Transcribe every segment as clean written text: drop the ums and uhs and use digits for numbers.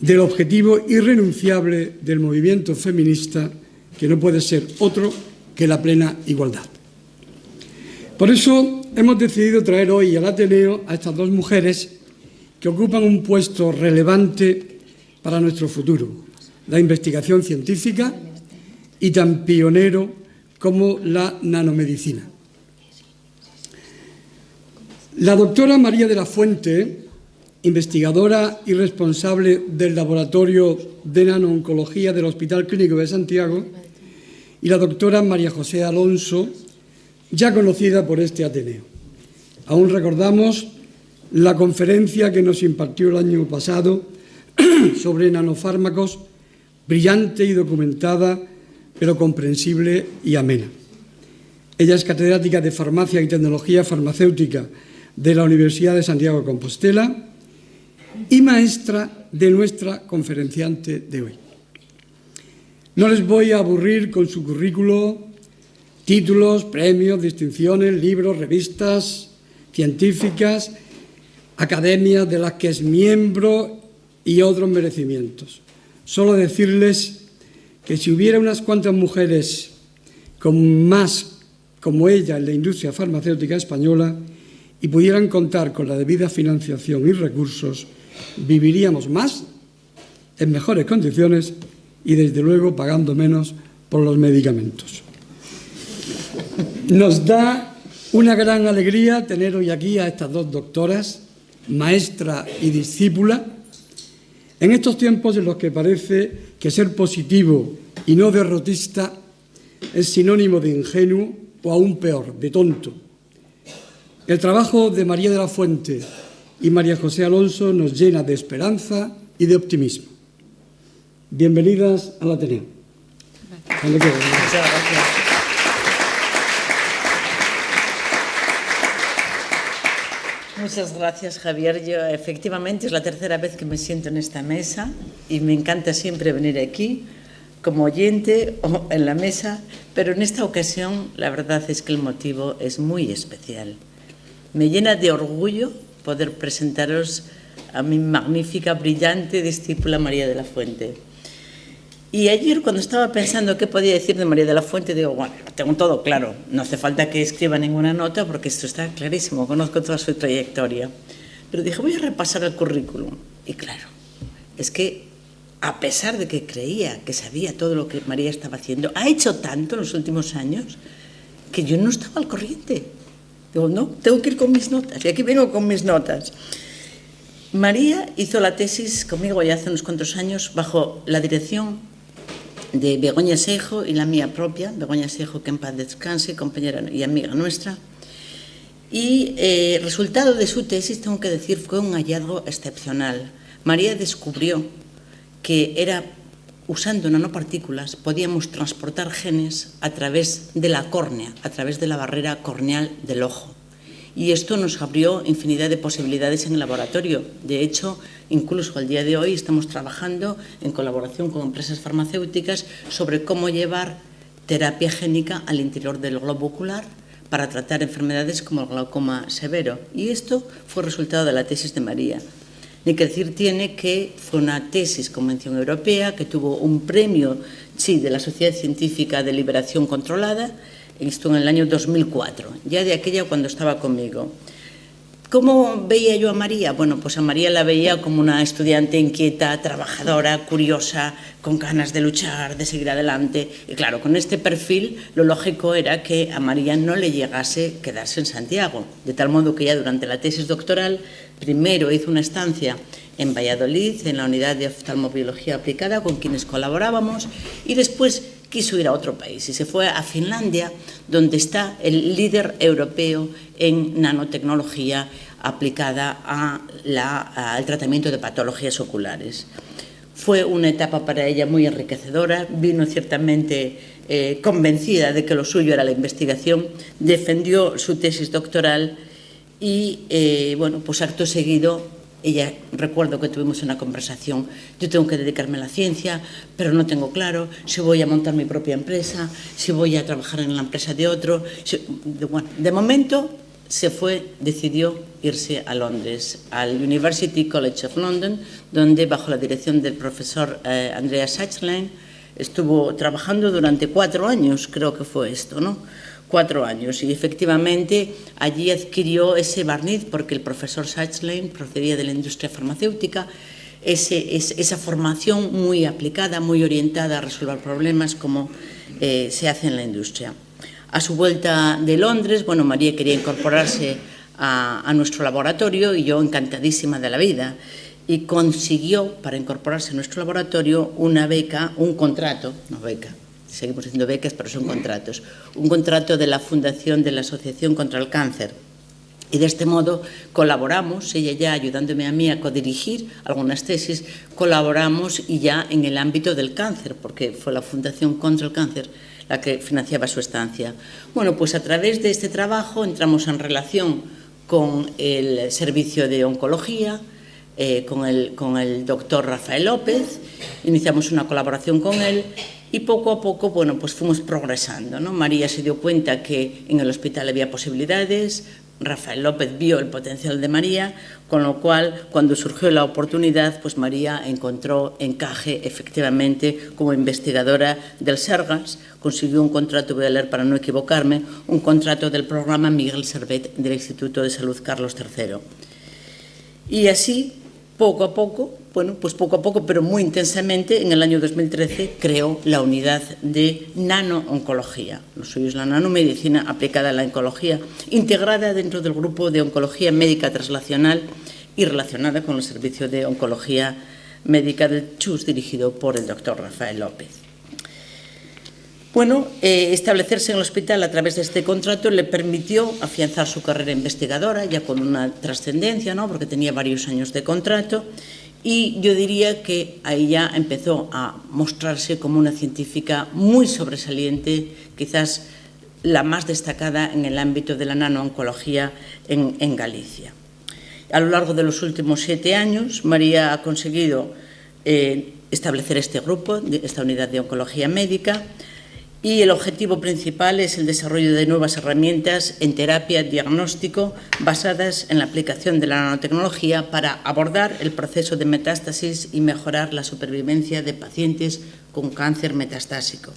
del objetivo irrenunciable del movimiento feminista, que no puede ser otro que la plena igualdad. Por eso hemos decidido traer hoy al Ateneo a estas dos mujeres que ocupan un puesto relevante para nuestro futuro, la investigación científica y tan pionero como la nanomedicina. La doctora María de la Fuente, investigadora y responsable del Laboratorio de Nanooncología del Hospital Clínico de Santiago, y la doctora María José Alonso, ya conocida por este Ateneo. Aún recordamos la conferencia que nos impartió el año pasado sobre nanofármacos, brillante y documentada, pero comprensible y amena. Ella es catedrática de Farmacia y Tecnología Farmacéutica de la Universidad de Santiago de Compostela y maestra de nuestra conferenciante de hoy. No les voy a aburrir con su currículo, títulos, premios, distinciones, libros, revistas científicas, academias de las que es miembro y otros merecimientos. Solo decirles que si hubiera unas cuantas mujeres más como ella en la industria farmacéutica española y pudieran contar con la debida financiación y recursos, viviríamos más, en mejores condiciones y, desde luego, pagando menos por los medicamentos. Nos da una gran alegría tener hoy aquí a estas dos doctoras, maestra y discípula, en estos tiempos en los que parece que ser positivo y no derrotista es sinónimo de ingenuo o, aún peor, de tonto. El trabajo de María de la Fuente y María José Alonso nos llena de esperanza y de optimismo. Bienvenidas al Ateneo. Muchas gracias. Muchas gracias, Javier. Yo, efectivamente, es la tercera vez que me siento en esta mesa y me encanta siempre venir aquí como oyente o en la mesa, pero en esta ocasión la verdad es que el motivo es muy especial. Me llena de orgullo poder presentaros a mi magnífica, brillante discípula María de la Fuente. Y ayer, cuando estaba pensando qué podía decir de María de la Fuente, digo, bueno, tengo todo claro, no hace falta que escriba ninguna nota porque esto está clarísimo, conozco toda su trayectoria. Pero dije, voy a repasar el currículum. Y claro, es que a pesar de que creía que sabía todo lo que María estaba haciendo, ha hecho tanto en los últimos años que yo no estaba al corriente. Digo, no, tengo que ir con mis notas. Y aquí vengo con mis notas. María hizo la tesis conmigo ya hace unos cuantos años bajo la dirección de Begoña Seijo y la mía propia, Begoña Seijo, que en paz descanse, compañera y amiga nuestra. Y el resultado de su tesis, tengo que decir, fue un hallazgo excepcional. María descubrió que usando nanopartículas podíamos transportar genes a través de la córnea, a través de la barrera corneal del ojo. Y esto nos abrió infinidad de posibilidades en el laboratorio. De hecho, incluso al día de hoy estamos trabajando en colaboración con empresas farmacéuticas sobre cómo llevar terapia génica al interior del globo ocular para tratar enfermedades como el glaucoma severo. Y esto fue resultado de la tesis de María. Ni que decir tiene que fue una tesis con mención europea que tuvo un premio de la Sociedad Científica de Liberación Controlada, esto en el año 2004, ya de aquella cuando estaba conmigo. ¿Cómo veía yo a María? Bueno, pues a María la veía como una estudiante inquieta, trabajadora, curiosa, con ganas de luchar, de seguir adelante. Y claro, con este perfil lo lógico era que a María no le llegase quedarse en Santiago, de tal modo que ya durante la tesis doctoral primero hizo una estancia en Valladolid, en la unidad de oftalmobiología aplicada, con quienes colaborábamos, y después quiso ir a otro país y se fue a Finlandia, donde está el líder europeo en nanotecnología aplicada al tratamiento de patologías oculares. Fue una etapa para ella muy enriquecedora, vino ciertamente convencida de que lo suyo era la investigación, defendió su tesis doctoral y, bueno, pues acto seguido, ella, recuerdo que tuvimos una conversación, yo tengo que dedicarme a la ciencia, pero no tengo claro si voy a montar mi propia empresa, si voy a trabajar en la empresa de otro. Bueno, de momento decidió irse a Londres, al University College of London, donde bajo la dirección del profesor Andreas Sachslein estuvo trabajando durante 4 años, creo que fue esto, ¿no? 4 años, y efectivamente allí adquirió ese barniz, porque el profesor Sachslein procedía de la industria farmacéutica, esa formación muy aplicada, muy orientada a resolver problemas como se hace en la industria. A su vuelta de Londres, bueno, María quería incorporarse a nuestro laboratorio y yo encantadísima de la vida. Y consiguió, para incorporarse a nuestro laboratorio, una beca, un contrato, no beca, seguimos diciendo becas, pero son contratos, un contrato de la Fundación de la Asociación contra el Cáncer. Y de este modo colaboramos, ella ya ayudándome a mí a codirigir algunas tesis, colaboramos y ya en el ámbito del cáncer, porque fue la Fundación contra el Cáncer la que financiaba su estancia. Bueno, pues a través de este trabajo entramos en relación con el servicio de oncología, con el doctor Rafael López, iniciamos una colaboración con él y poco a poco, bueno, pues fuimos progresando, ¿no? María se dio cuenta que en el hospital había posibilidades, Rafael López vio el potencial de María, con lo cual, cuando surgió la oportunidad, pues María encontró encaje efectivamente como investigadora del Sergas, consiguió un contrato, voy a leer para no equivocarme, un contrato del programa Miguel Servet del Instituto de Salud Carlos III. Y así, poco a poco, bueno, pues poco a poco, pero muy intensamente, en el año 2013 creó la unidad de nano-oncología. Lo suyo es la nanomedicina aplicada a la oncología, integrada dentro del grupo de oncología médica translacional y relacionada con el servicio de oncología médica del CHUS, dirigido por el doctor Rafael López. Bueno, establecerse en el hospital a través de este contrato le permitió afianzar su carrera investigadora, ya con una trascendencia, ¿no? Porque tenía varios años de contrato, y yo diría que ahí ya empezó a mostrarse como una científica muy sobresaliente, quizás la más destacada en el ámbito de la nano-oncología en Galicia. A lo largo de los últimos 7 años, María ha conseguido establecer este grupo, esta unidad de oncología médica, y el objetivo principal es el desarrollo de nuevas herramientas en terapia diagnóstico basadas en la aplicación de la nanotecnología para abordar el proceso de metástasis y mejorar la supervivencia de pacientes con cáncer metastásico.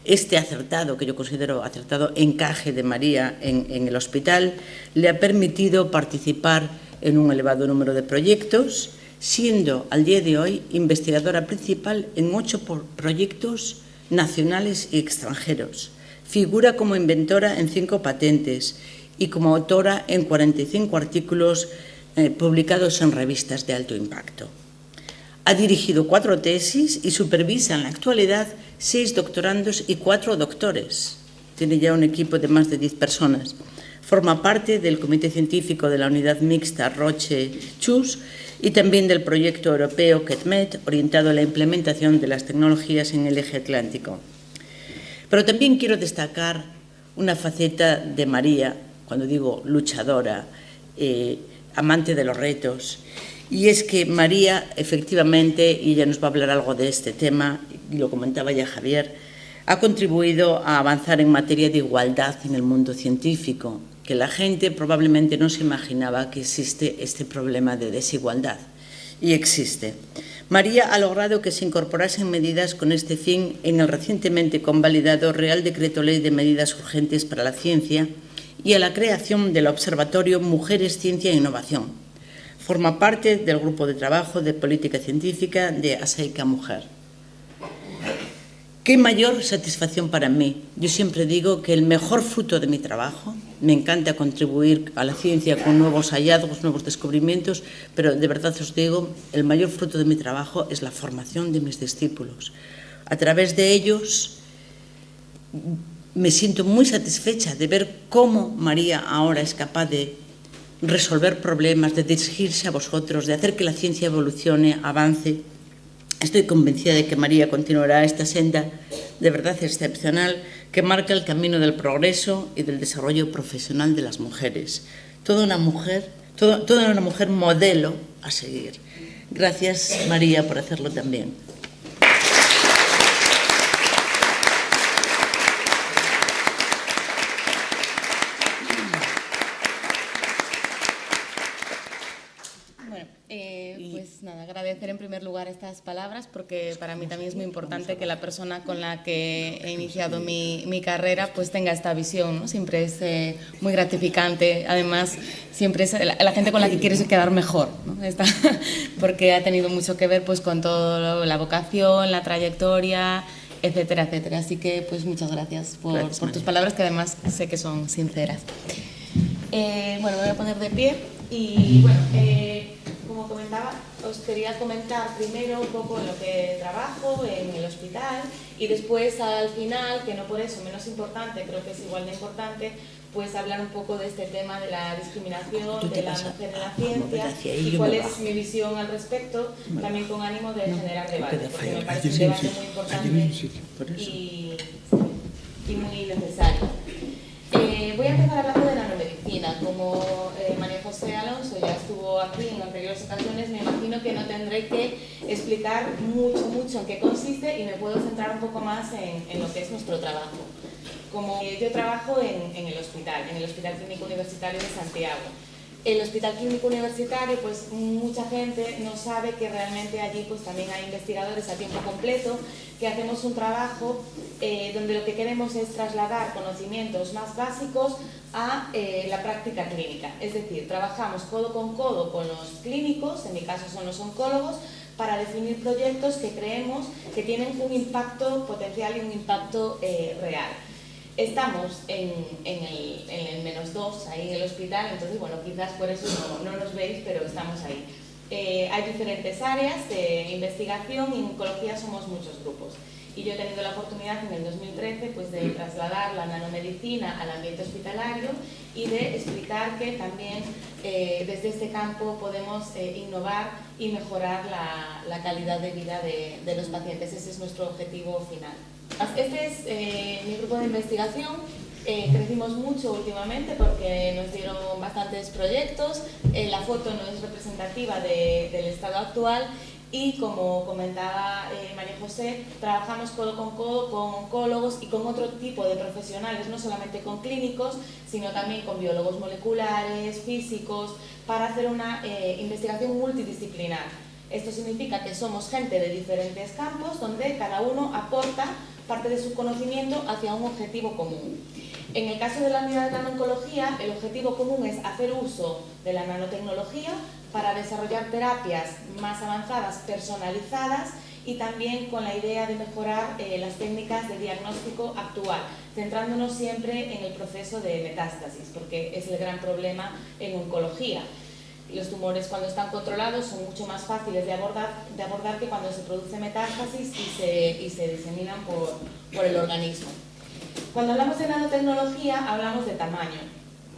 Este acertado, que yo considero acertado, encaje de María en el hospital le ha permitido participar en un elevado número de proyectos, siendo al día de hoy investigadora principal en 8 proyectos nacionales y extranjeros. Figura como inventora en 5 patentes y como autora en 45 artículos publicados en revistas de alto impacto. Ha dirigido 4 tesis y supervisa en la actualidad 6 doctorandos y 4 doctores. Tiene ya un equipo de más de 10 personas. Forma parte del Comité Científico de la Unidad Mixta Roche-Chus y también del proyecto europeo KETMET, orientado a la implementación de las tecnologías en el eje atlántico. Pero también quiero destacar una faceta de María, cuando digo luchadora, amante de los retos, y es que María, efectivamente, y ella nos va a hablar algo de este tema, y lo comentaba ya Javier, ha contribuido a avanzar en materia de igualdad en el mundo científico, que la gente probablemente no se imaginaba que existe este problema de desigualdad, y existe. María ha logrado que se incorporasen medidas con este fin en el recientemente convalidado Real Decreto Ley de Medidas Urgentes para la Ciencia y a la creación del Observatorio Mujeres, Ciencia e Innovación. Forma parte del grupo de trabajo de política científica de ASAICA Mujer. ¿Qué mayor satisfacción para mí? Yo siempre digo que el mejor fruto de mi trabajo, me encanta contribuir a la ciencia con nuevos hallazgos, nuevos descubrimientos, pero de verdad os digo, el mayor fruto de mi trabajo es la formación de mis discípulos. A través de ellos me siento muy satisfecha de ver cómo María ahora es capaz de resolver problemas, de dirigirse a vosotros, de hacer que la ciencia evolucione, avance. Estoy convencida de que María continuará esta senda de verdad excepcional que marca el camino del progreso y del desarrollo profesional de las mujeres. Toda una mujer modelo a seguir. Gracias, María, por hacerlo también. primer lugar estas palabras porque para mí también es muy importante que la persona con la que he iniciado mi carrera pues tenga esta visión, ¿no? Siempre es muy gratificante, además siempre es la gente con la que quieres quedar mejor, ¿no? Porque ha tenido mucho que ver pues con todo la vocación, la trayectoria, etcétera, etcétera. Así que pues muchas gracias por tus palabras, que además sé que son sinceras. Bueno, me voy a poner de pie y bueno, como comentaba, os quería comentar primero un poco en lo que trabajo en el hospital y después al final, que no por eso menos importante, creo que es igual de importante, pues hablar un poco de este tema de la discriminación de la mujer en la ciencia y cuál es mi visión al respecto, también con ánimo de generar debate, porque me parece un debate muy importante y muy necesario. Voy a empezar hablando de nanomedicina. Como María José Alonso ya estuvo aquí en anteriores ocasiones, me imagino que no tendré que explicar mucho en qué consiste y me puedo centrar un poco más en lo que es nuestro trabajo. Como yo trabajo en el Hospital Clínico Universitario de Santiago. El Hospital Clínico Universitario, pues mucha gente no sabe que realmente allí pues también hay investigadores a tiempo completo, que hacemos un trabajo donde lo que queremos es trasladar conocimientos más básicos a la práctica clínica. Es decir, trabajamos codo con los clínicos, en mi caso son los oncólogos, para definir proyectos que creemos que tienen un impacto potencial y un impacto real. Estamos en el -2 ahí en el hospital, entonces bueno, quizás por eso no nos veis, pero estamos ahí. Hay diferentes áreas de investigación y en oncología somos muchos grupos. Y yo he tenido la oportunidad en el 2013 pues, de trasladar la nanomedicina al ambiente hospitalario y de explicar que también desde este campo podemos innovar y mejorar la calidad de vida de los pacientes. Ese es nuestro objetivo final. Este es mi grupo de investigación. Crecimos mucho últimamente porque nos dieron bastantes proyectos. La foto no es representativa del estado actual y, como comentaba María José, trabajamos codo con oncólogos y con otro tipo de profesionales, no solamente con clínicos, sino también con biólogos moleculares, físicos, para hacer una investigación multidisciplinar. Esto significa que somos gente de diferentes campos donde cada uno aporta parte de su conocimiento hacia un objetivo común. En el caso de la unidad de nanooncología, el objetivo común es hacer uso de la nanotecnología para desarrollar terapias más avanzadas, personalizadas y también con la idea de mejorar las técnicas de diagnóstico actual, centrándonos siempre en el proceso de metástasis, porque es el gran problema en oncología. Los tumores, cuando están controlados, son mucho más fáciles de abordar que cuando se produce metástasis y se diseminan por el organismo. Cuando hablamos de nanotecnología, hablamos de tamaño.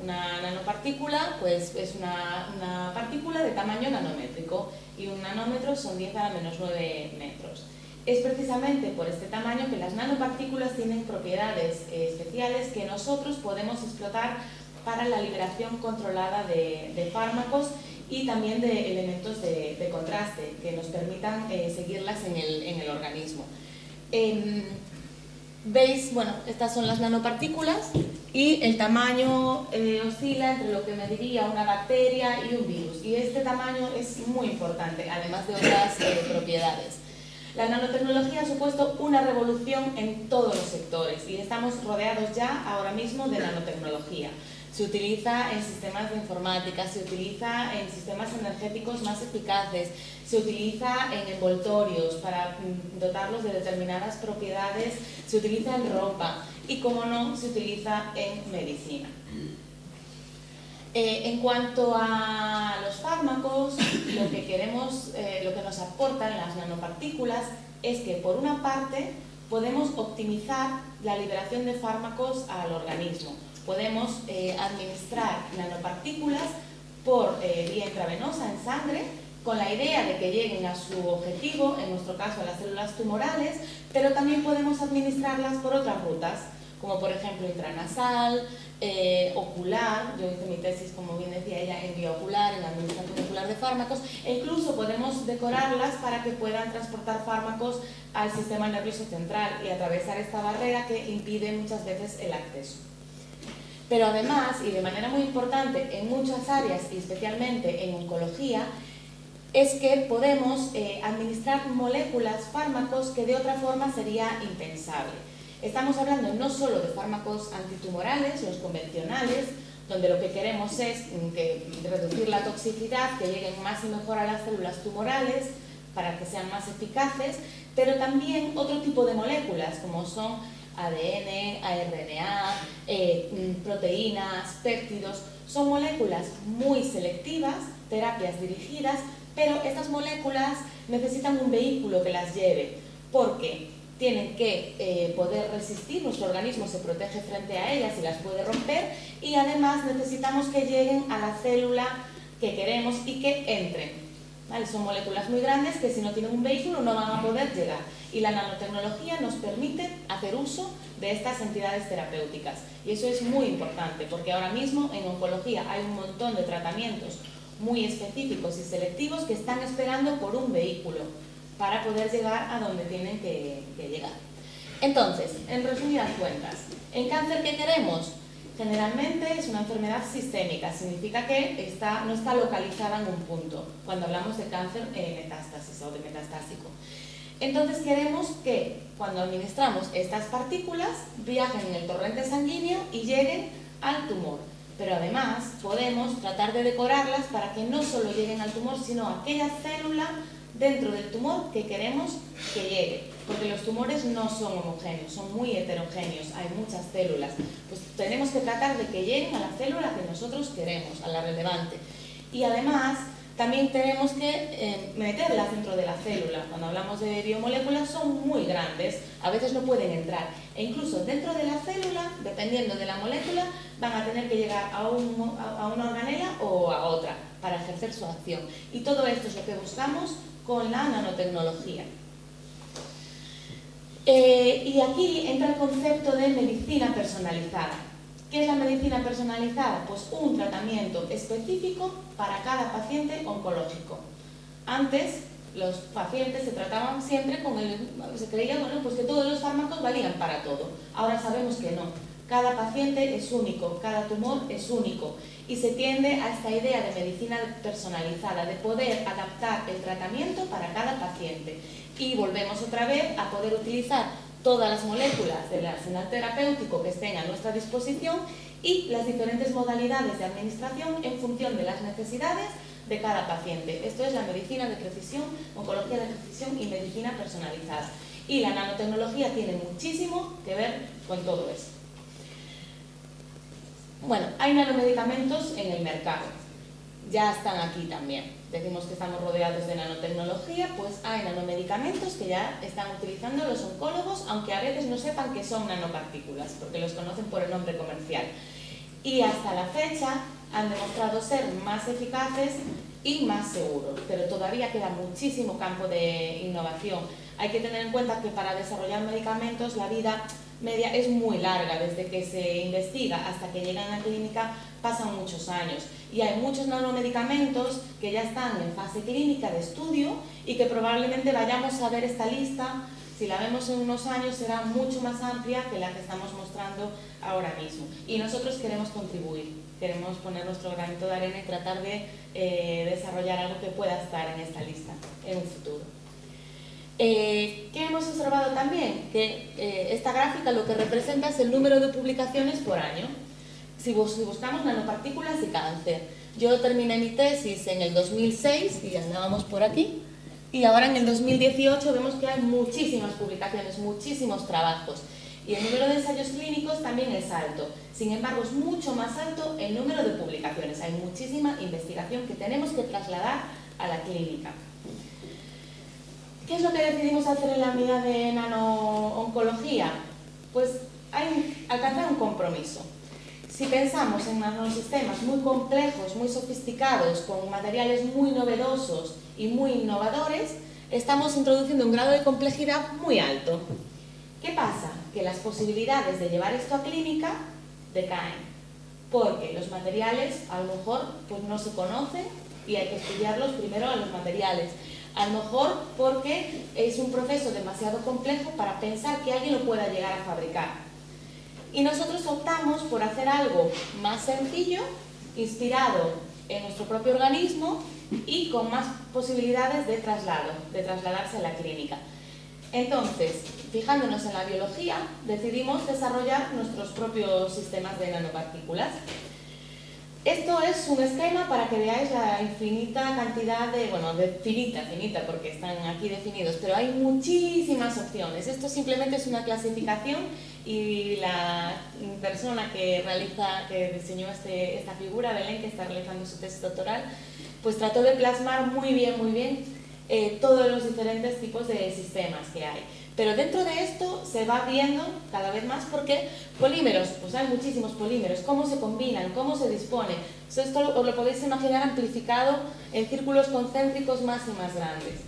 Una nanopartícula pues, es una partícula de tamaño nanométrico y un nanómetro son 10 a la menos 9 metros. Es precisamente por este tamaño que las nanopartículas tienen propiedades especiales que nosotros podemos explotar para la liberación controlada de fármacos y también de elementos de contraste que nos permitan seguirlas en el organismo. Veis, bueno, estas son las nanopartículas y el tamaño oscila entre lo que me diría una bacteria y un virus. Y este tamaño es muy importante, además de otras propiedades. La nanotecnología ha supuesto una revolución en todos los sectores y estamos rodeados ya ahora mismo de nanotecnología. Se utiliza en sistemas de informática, se utiliza en sistemas energéticos más eficaces, se utiliza en envoltorios para dotarlos de determinadas propiedades, se utiliza en ropa y, como no, se utiliza en medicina. En cuanto a los fármacos, lo que nos aportan las nanopartículas es que, por una parte, podemos optimizar la liberación de fármacos al organismo. Podemos administrar nanopartículas por vía intravenosa en sangre, con la idea de que lleguen a su objetivo, en nuestro caso a las células tumorales, pero también podemos administrarlas por otras rutas, como por ejemplo intranasal, ocular. Yo hice mi tesis, como bien decía ella, en vía ocular, en la administración ocular de fármacos, e incluso podemos decorarlas para que puedan transportar fármacos al sistema nervioso central y atravesar esta barrera que impide muchas veces el acceso. Pero además, y de manera muy importante, en muchas áreas y especialmente en oncología, es que podemos administrar moléculas, fármacos, que de otra forma sería impensable. Estamos hablando no solo de fármacos antitumorales, los convencionales, donde lo que queremos es reducir la toxicidad, que lleguen más y mejor a las células tumorales para que sean más eficaces, pero también otro tipo de moléculas, como son ADN, ARNA, proteínas, péptidos. Son moléculas muy selectivas, terapias dirigidas, pero estas moléculas necesitan un vehículo que las lleve, porque tienen que poder resistir, nuestro organismo se protege frente a ellas y las puede romper, y además necesitamos que lleguen a la célula que queremos y que entren. ¿Vale? Son moléculas muy grandes que si no tienen un vehículo no van a poder llegar, y la nanotecnología nos permite hacer uso de estas entidades terapéuticas, y eso es muy importante porque ahora mismo en oncología hay un montón de tratamientos muy específicos y selectivos que están esperando por un vehículo para poder llegar a donde tienen que llegar. Entonces, en resumidas cuentas, ¿en cáncer qué queremos? Generalmente es una enfermedad sistémica, significa que no está localizada en un punto, cuando hablamos de cáncer metástasis o de metastásico. Entonces queremos que cuando administramos estas partículas viajen en el torrente sanguíneo y lleguen al tumor. Pero además podemos tratar de decorarlas para que no solo lleguen al tumor, sino a aquella célula dentro del tumor que queremos que llegue, porque los tumores no son homogéneos, son muy heterogéneos, hay muchas células, pues tenemos que tratar de que lleguen a la célula que nosotros queremos, a la relevante. Y además también tenemos que meterlas dentro de la célula. Cuando hablamos de biomoléculas son muy grandes, a veces no pueden entrar, e incluso dentro de la célula, dependiendo de la molécula, van a tener que llegar a una organela o a otra para ejercer su acción. Y todo esto es lo que buscamos con la nanotecnología. Y aquí entra el concepto de medicina personalizada. ¿Qué es la medicina personalizada? Pues un tratamiento específico para cada paciente oncológico. Antes los pacientes se trataban siempre se creía, bueno, pues que todos los fármacos valían para todo. Ahora sabemos que no. Cada paciente es único, cada tumor es único, y se tiende a esta idea de medicina personalizada, de poder adaptar el tratamiento para cada paciente. Y volvemos otra vez a poder utilizar todas las moléculas del arsenal terapéutico que estén a nuestra disposición y las diferentes modalidades de administración en función de las necesidades de cada paciente. Esto es la medicina de precisión, oncología de precisión y medicina personalizada. Y la nanotecnología tiene muchísimo que ver con todo eso. Bueno, hay nanomedicamentos en el mercado, ya están aquí también. Decimos que estamos rodeados de nanotecnología, pues hay nanomedicamentos que ya están utilizando los oncólogos, aunque a veces no sepan que son nanopartículas, porque los conocen por el nombre comercial. Y hasta la fecha han demostrado ser más eficaces y más seguros, pero todavía queda muchísimo campo de innovación. Hay que tener en cuenta que para desarrollar medicamentos la vida media es muy larga, desde que se investiga hasta que llegan a la clínica pasan muchos años, y hay muchos nanomedicamentos que ya están en fase clínica de estudio y que probablemente vayamos a ver esta lista, si la vemos en unos años será mucho más amplia que la que estamos mostrando ahora mismo, y nosotros queremos contribuir, queremos poner nuestro granito de arena y tratar de desarrollar algo que pueda estar en esta lista en un futuro. ¿Qué hemos observado también? Que esta gráfica lo que representa es el número de publicaciones por año. Si buscamos nanopartículas y cáncer. Yo terminé mi tesis en el 2006 y andábamos por aquí. Y ahora en el 2018 vemos que hay muchísimas publicaciones, muchísimos trabajos. Y el número de ensayos clínicos también es alto. Sin embargo, es mucho más alto el número de publicaciones. Hay muchísima investigación que tenemos que trasladar a la clínica. ¿Qué es lo que decidimos hacer en la unidad de nanooncología? Pues alcanzar un compromiso. Si pensamos en nanosistemas muy complejos, muy sofisticados, con materiales muy novedosos y muy innovadores, estamos introduciendo un grado de complejidad muy alto. ¿Qué pasa? Que las posibilidades de llevar esto a clínica decaen, porque los materiales a lo mejor pues no se conocen y hay que estudiarlos primero a los materiales. A lo mejor porque es un proceso demasiado complejo para pensar que alguien lo pueda llegar a fabricar. Y nosotros optamos por hacer algo más sencillo, inspirado en nuestro propio organismo y con más posibilidades de trasladarse a la clínica. Entonces, fijándonos en la biología, decidimos desarrollar nuestros propios sistemas de nanopartículas. Esto es un esquema para que veáis la infinita cantidad de, bueno, finita porque están aquí definidos, pero hay muchísimas opciones. Esto simplemente es una clasificación y la persona que diseñó esta figura, Belén, que está realizando su tesis doctoral, pues trató de plasmar muy bien todos los diferentes tipos de sistemas que hay. Pero dentro de esto se va viendo cada vez más porque polímeros, pues hay muchísimos polímeros, cómo se combinan, cómo se disponen. Esto os lo podéis imaginar amplificado en círculos concéntricos más y más grandes.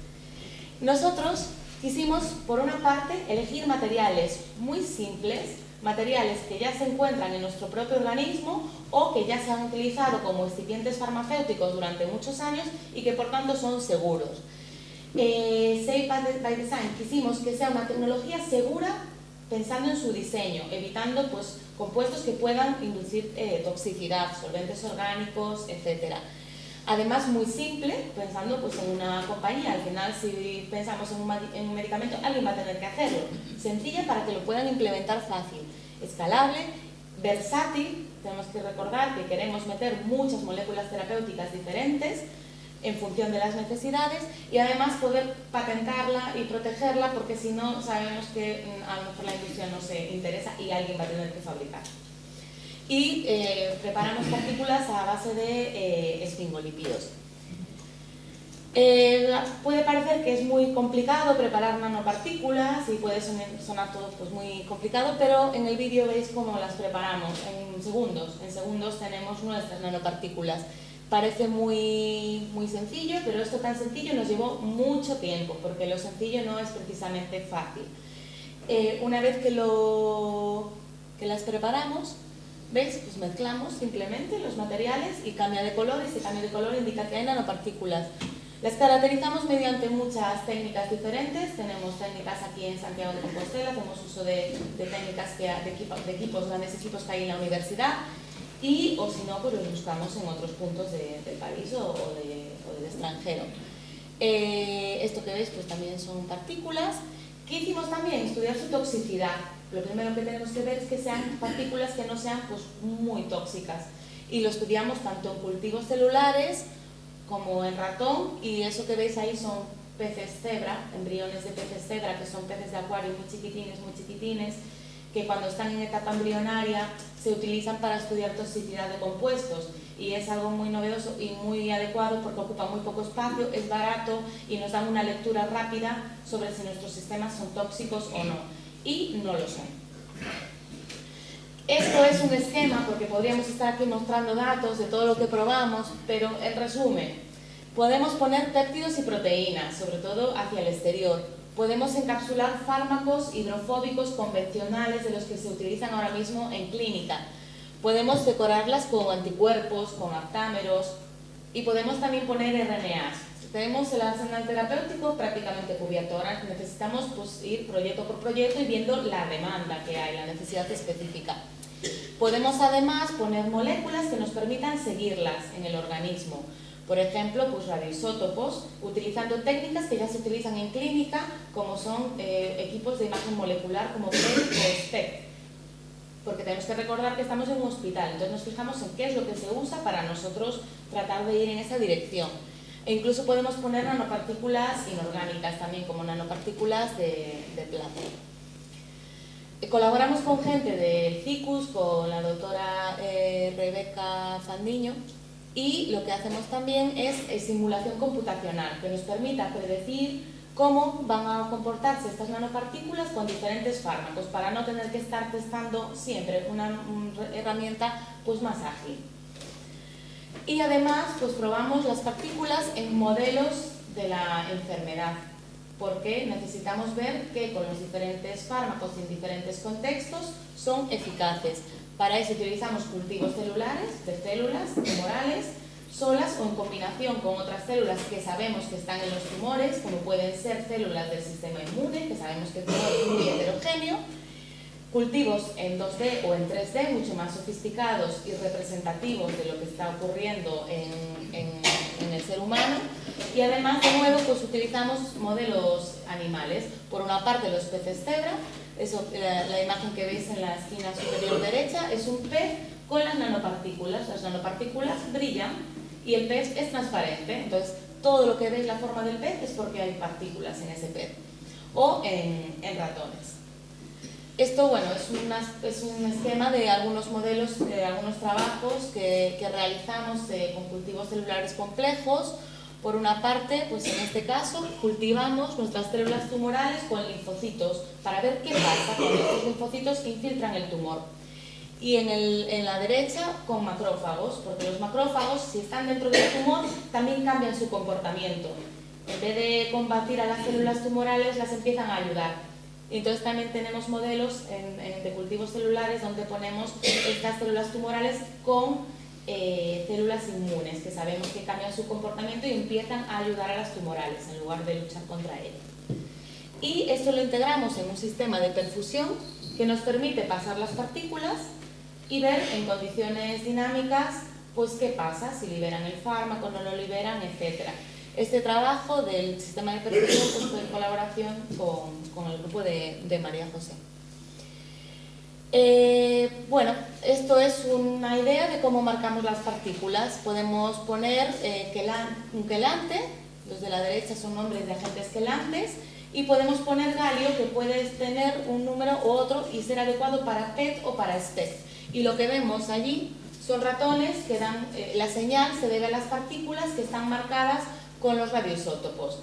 Nosotros quisimos, por una parte, elegir materiales muy simples, materiales que ya se encuentran en nuestro propio organismo o que ya se han utilizado como excipientes farmacéuticos durante muchos años y que por tanto son seguros. Safe by Design quisimos que sea una tecnología segura pensando en su diseño, evitando pues, compuestos que puedan inducir toxicidad, solventes orgánicos, etc. Además muy simple, pensando pues, en una compañía, al final si pensamos en un medicamento alguien va a tener que hacerlo, sencilla para que lo puedan implementar fácil, escalable, versátil, tenemos que recordar que queremos meter muchas moléculas terapéuticas diferentes en función de las necesidades y además poder patentarla y protegerla porque si no sabemos que a lo mejor la industria no se interesa y alguien va a tener que fabricar. Y preparamos partículas a base de esfingolípidos. Puede parecer que es muy complicado preparar nanopartículas y puede sonar todo pues, muy complicado, pero en el vídeo veis cómo las preparamos en segundos. En segundos tenemos nuestras nanopartículas. Parece muy sencillo, pero esto tan sencillo nos llevó mucho tiempo, porque lo sencillo no es precisamente fácil. Una vez que las preparamos, ¿veis? Pues mezclamos simplemente los materiales y cambia de color, y ese cambio de color indica que hay nanopartículas. Las caracterizamos mediante muchas técnicas diferentes. Tenemos técnicas aquí en Santiago de Compostela, hacemos uso de técnicas de equipos, grandes equipos que hay en la universidad. O si no, pues los buscamos en otros puntos del país o del extranjero. Esto que veis pues también son partículas. ¿Qué hicimos también? Estudiar su toxicidad. Lo primero que tenemos que ver es que sean partículas que no sean pues, muy tóxicas. Y lo estudiamos tanto en cultivos celulares como en ratón, y eso que veis ahí son peces cebra, embriones de peces cebra, que son peces de acuario muy chiquitines, que cuando están en etapa embrionaria se utilizan para estudiar toxicidad de compuestos y es algo muy novedoso y muy adecuado porque ocupa muy poco espacio, es barato y nos dan una lectura rápida sobre si nuestros sistemas son tóxicos o no, y no lo son. Esto es un esquema porque podríamos estar aquí mostrando datos de todo lo que probamos, pero en resumen, podemos poner péptidos y proteínas, sobre todo hacia el exterior. Podemos encapsular fármacos hidrofóbicos convencionales de los que se utilizan ahora mismo en clínica. Podemos decorarlas con anticuerpos, con aptámeros y podemos también poner RNAs. Tenemos el arsenal terapéutico prácticamente cubierto. Ahora necesitamos pues, ir proyecto por proyecto y viendo la demanda que hay, la necesidad específica. Podemos además poner moléculas que nos permitan seguirlas en el organismo. Por ejemplo, pues radioisótopos, utilizando técnicas que ya se utilizan en clínica, como son equipos de imagen molecular como PET o SPECT. Porque tenemos que recordar que estamos en un hospital, entonces nos fijamos en qué es lo que se usa para nosotros tratar de ir en esa dirección. E incluso podemos poner nanopartículas inorgánicas también, como nanopartículas de plata. Colaboramos con gente del CICUS, con la doctora Rebeca Fandiño, y lo que hacemos también es simulación computacional, que nos permita predecir cómo van a comportarse estas nanopartículas con diferentes fármacos, para no tener que estar testando siempre una herramienta pues, más ágil. Y además pues, probamos las partículas en modelos de la enfermedad, porque necesitamos ver que con los diferentes fármacos en diferentes contextos son eficaces. Para eso utilizamos cultivos celulares, de células tumorales, solas o en combinación con otras células que sabemos que están en los tumores, como pueden ser células del sistema inmune, que sabemos que el tumor es muy heterogéneo, cultivos en 2D o en 3D, mucho más sofisticados y representativos de lo que está ocurriendo en el ser humano. Y además, de nuevo, pues utilizamos modelos animales. Por una parte, los peces cebra. La imagen que veis en la esquina superior derecha es un pez con las nanopartículas. Las nanopartículas brillan y el pez es transparente. Entonces, todo lo que veis la forma del pez es porque hay partículas en ese pez. O en ratones. Esto, bueno, es un esquema de algunos modelos, de algunos trabajos que realizamos con cultivos celulares complejos. Por una parte, pues en este caso, cultivamos nuestras células tumorales con linfocitos para ver qué pasa cuando estos linfocitos infiltran el tumor. Y en la derecha, con macrófagos, porque los macrófagos, si están dentro del tumor, también cambian su comportamiento. En vez de combatir a las células tumorales, las empiezan a ayudar. Entonces también tenemos modelos de cultivos celulares donde ponemos estas células tumorales con células inmunes, que sabemos que cambian su comportamiento y empiezan a ayudar a las tumorales en lugar de luchar contra ellas. Y esto lo integramos en un sistema de perfusión que nos permite pasar las partículas y ver en condiciones dinámicas pues qué pasa, si liberan el fármaco, no lo liberan, etc. Este trabajo del sistema de perfusión pues, fue en colaboración con el grupo de María José. Bueno, esto es una idea de cómo marcamos las partículas. Podemos poner un quelante, los de la derecha son nombres de agentes quelantes, y podemos poner galio, que puede tener un número u otro y ser adecuado para PET o para SPECT. Y lo que vemos allí son ratones que dan la señal, se debe a las partículas que están marcadas con los radioisótopos.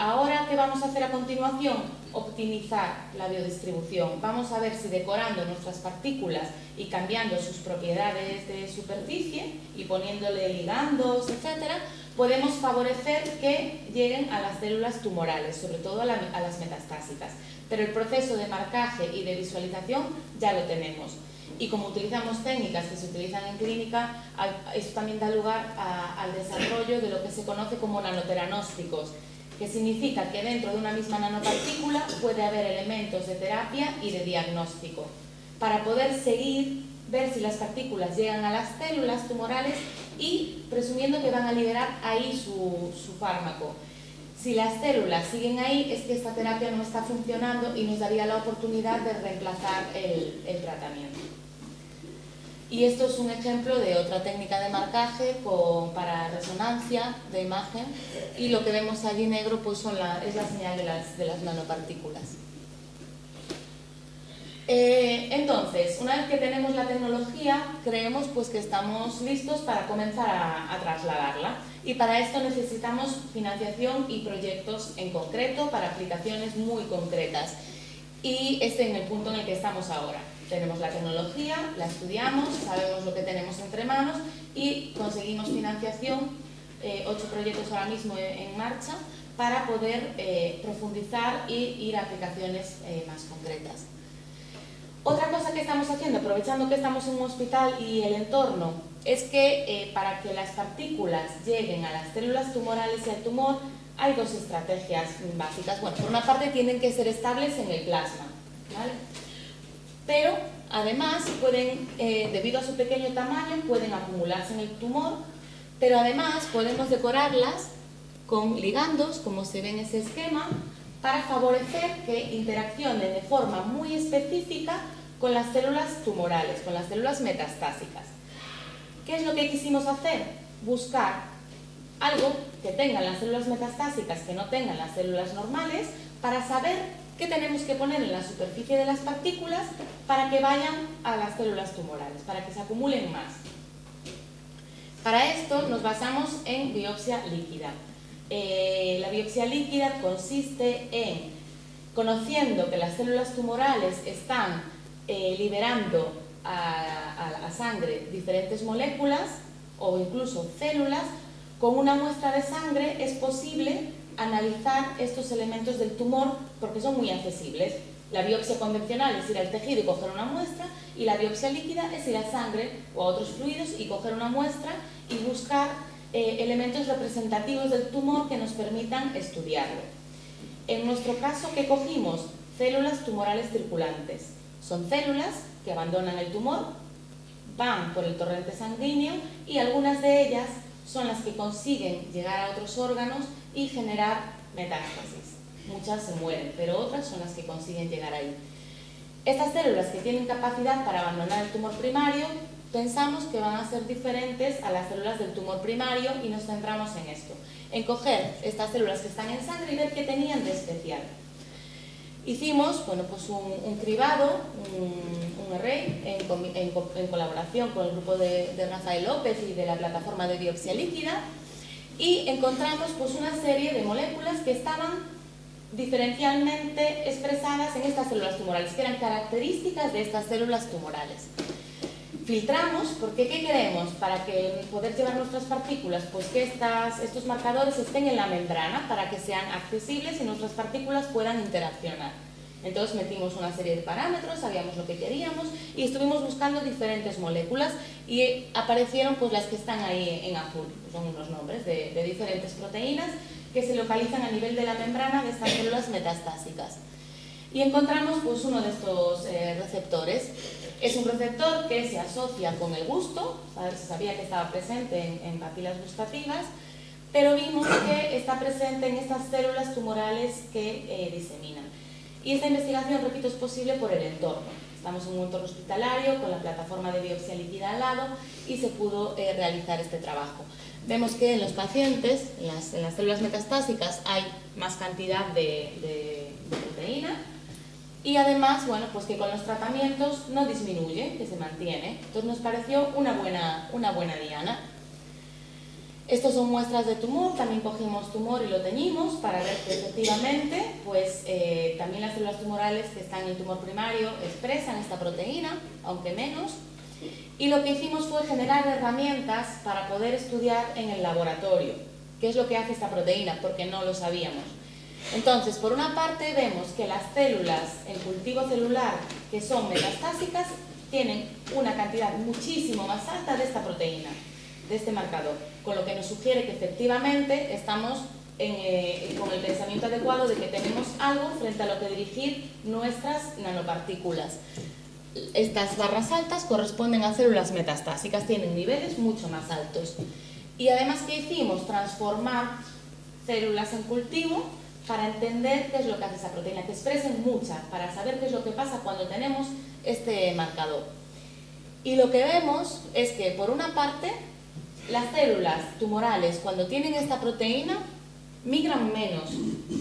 Ahora, ¿qué vamos a hacer a continuación? Optimizar la biodistribución. Vamos a ver si decorando nuestras partículas y cambiando sus propiedades de superficie y poniéndole ligandos, etcétera, podemos favorecer que lleguen a las células tumorales, sobre todo a las metastásicas. Pero el proceso de marcaje y de visualización ya lo tenemos. Y como utilizamos técnicas que se utilizan en clínica, esto también da lugar al desarrollo de lo que se conoce como nanoteranósticos, que significa que dentro de una misma nanopartícula puede haber elementos de terapia y de diagnóstico, para poder seguir, ver si las partículas llegan a las células tumorales y presumiendo que van a liberar ahí su fármaco. Si las células siguen ahí, es que esta terapia no está funcionando y nos daría la oportunidad de reemplazar el tratamiento. Y esto es un ejemplo de otra técnica de marcaje para resonancia de imagen, y lo que vemos allí negro pues es la señal de las nanopartículas. Entonces, una vez que tenemos la tecnología, creemos pues que estamos listos para comenzar a trasladarla, y para esto necesitamos financiación y proyectos en concreto para aplicaciones muy concretas, y este es el punto en el que estamos ahora. Tenemos la tecnología, la estudiamos, sabemos lo que tenemos entre manos y conseguimos financiación, 8 proyectos ahora mismo en marcha, para poder profundizar y ir a aplicaciones más concretas. Otra cosa que estamos haciendo, aprovechando que estamos en un hospital y el entorno, es que para que las partículas lleguen a las células tumorales y al tumor, hay dos estrategias básicas. Bueno, por una parte tienen que ser estables en el plasma, ¿vale? Pero además pueden, debido a su pequeño tamaño, pueden acumularse en el tumor, pero además podemos decorarlas con ligandos, como se ve en ese esquema, para favorecer que interaccionen de forma muy específica con las células tumorales, con las células metastásicas. ¿Qué es lo que quisimos hacer? Buscar algo que tengan las células metastásicas, que no tengan las células normales, para saber qué tenemos que poner en la superficie de las partículas para que vayan a las células tumorales, para que se acumulen más. Para esto nos basamos en biopsia líquida. La biopsia líquida consiste en, conociendo que las células tumorales están liberando a la sangre diferentes moléculas o incluso células, con una muestra de sangre es posible analizar estos elementos del tumor porque son muy accesibles. La biopsia convencional es ir al tejido y coger una muestra, y la biopsia líquida es ir a sangre o a otros fluidos y coger una muestra y buscar elementos representativos del tumor que nos permitan estudiarlo. En nuestro caso, ¿qué cogimos? Células tumorales circulantes. Son células que abandonan el tumor, van por el torrente sanguíneo y algunas de ellas son las que consiguen llegar a otros órganos y generar metástasis. Muchas se mueren, pero otras son las que consiguen llegar ahí. Estas células que tienen capacidad para abandonar el tumor primario, pensamos que van a ser diferentes a las células del tumor primario y nos centramos en esto, en coger estas células que están en sangre y ver qué tenían de especial. Hicimos un cribado, un array, en colaboración con el grupo de Rafael López y de la plataforma de biopsia líquida, y encontramos una serie de moléculas que estaban diferencialmente expresadas en estas células tumorales, que eran características de estas células tumorales. Filtramos, porque ¿qué queremos? Para poder llevar nuestras partículas, pues que estos marcadores estén en la membrana para que sean accesibles y nuestras partículas puedan interaccionar. Entonces metimos una serie de parámetros, sabíamos lo que queríamos y estuvimos buscando diferentes moléculas y aparecieron pues las que están ahí en azul, son unos nombres de diferentes proteínas que se localizan a nivel de la membrana de estas células metastásicas. Y encontramos pues uno de estos receptores. Es un receptor que se asocia con el gusto, se sabía que estaba presente en papilas gustativas, pero vimos que está presente en estas células tumorales que diseminan. Y esta investigación, repito, es posible por el entorno. Estamos en un entorno hospitalario con la plataforma de biopsia líquida al lado y se pudo realizar este trabajo. Vemos que en los pacientes, en las células metastásicas, hay más cantidad de proteína y además, bueno, pues que con los tratamientos no disminuye, que se mantiene. Entonces nos pareció una buena diana. Estos son muestras de tumor, también cogimos tumor y lo teñimos para ver que efectivamente pues, también las células tumorales que están en el tumor primario expresan esta proteína, aunque menos. Y lo que hicimos fue generar herramientas para poder estudiar en el laboratorio qué es lo que hace esta proteína, porque no lo sabíamos. Entonces, por una parte vemos que las células en cultivo celular que son metastásicas tienen una cantidad muchísimo más alta de esta proteína, de este marcador, con lo que nos sugiere que efectivamente estamos con el pensamiento adecuado de que tenemos algo frente a lo que dirigir nuestras nanopartículas. Estas barras altas corresponden a células metastásicas, tienen niveles mucho más altos. Y además, ¿qué hicimos? Transformar células en cultivo para entender qué es lo que hace esa proteína, que expresen mucha, para saber qué es lo que pasa cuando tenemos este marcador. Y lo que vemos es que, por una parte, las células tumorales, cuando tienen esta proteína, migran menos.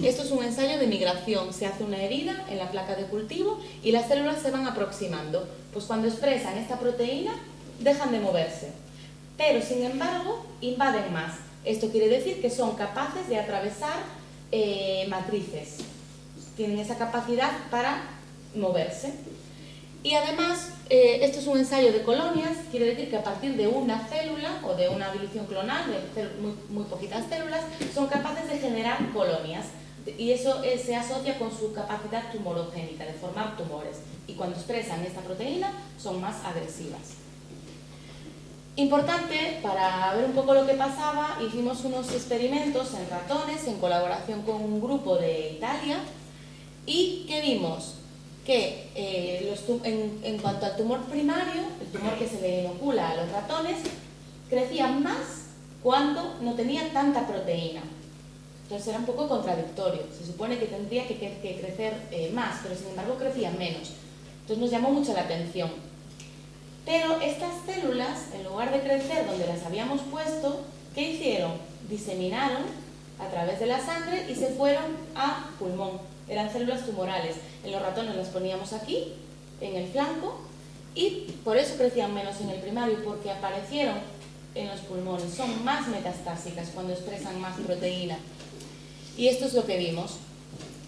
Esto es un ensayo de migración. Se hace una herida en la placa de cultivo y las células se van aproximando. Pues cuando expresan esta proteína, dejan de moverse. Pero, sin embargo, invaden más. Esto quiere decir que son capaces de atravesar matrices. Tienen esa capacidad para moverse. Y además, esto es un ensayo de colonias, quiere decir que a partir de una célula o de una dilución clonal, de muy poquitas células, son capaces de generar colonias. Y eso se asocia con su capacidad tumorogénica, de formar tumores. Y cuando expresan esta proteína, son más agresivas. Importante, para ver un poco lo que pasaba, hicimos unos experimentos en ratones en colaboración con un grupo de Italia. ¿Y qué vimos? Que en cuanto al tumor primario, el tumor que se le inocula a los ratones, crecía más cuando no tenía tanta proteína. Entonces era un poco contradictorio. Se supone que tendría que crecer más, pero sin embargo crecía menos. Entonces nos llamó mucho la atención. Pero estas células, en lugar de crecer donde las habíamos puesto, ¿qué hicieron? Diseminaron a través de la sangre y se fueron a pulmón. Eran células tumorales. En los ratones las poníamos aquí, en el flanco, y por eso crecían menos en el primario, porque aparecieron en los pulmones. Son más metastásicas cuando expresan más proteína. Y esto es lo que vimos.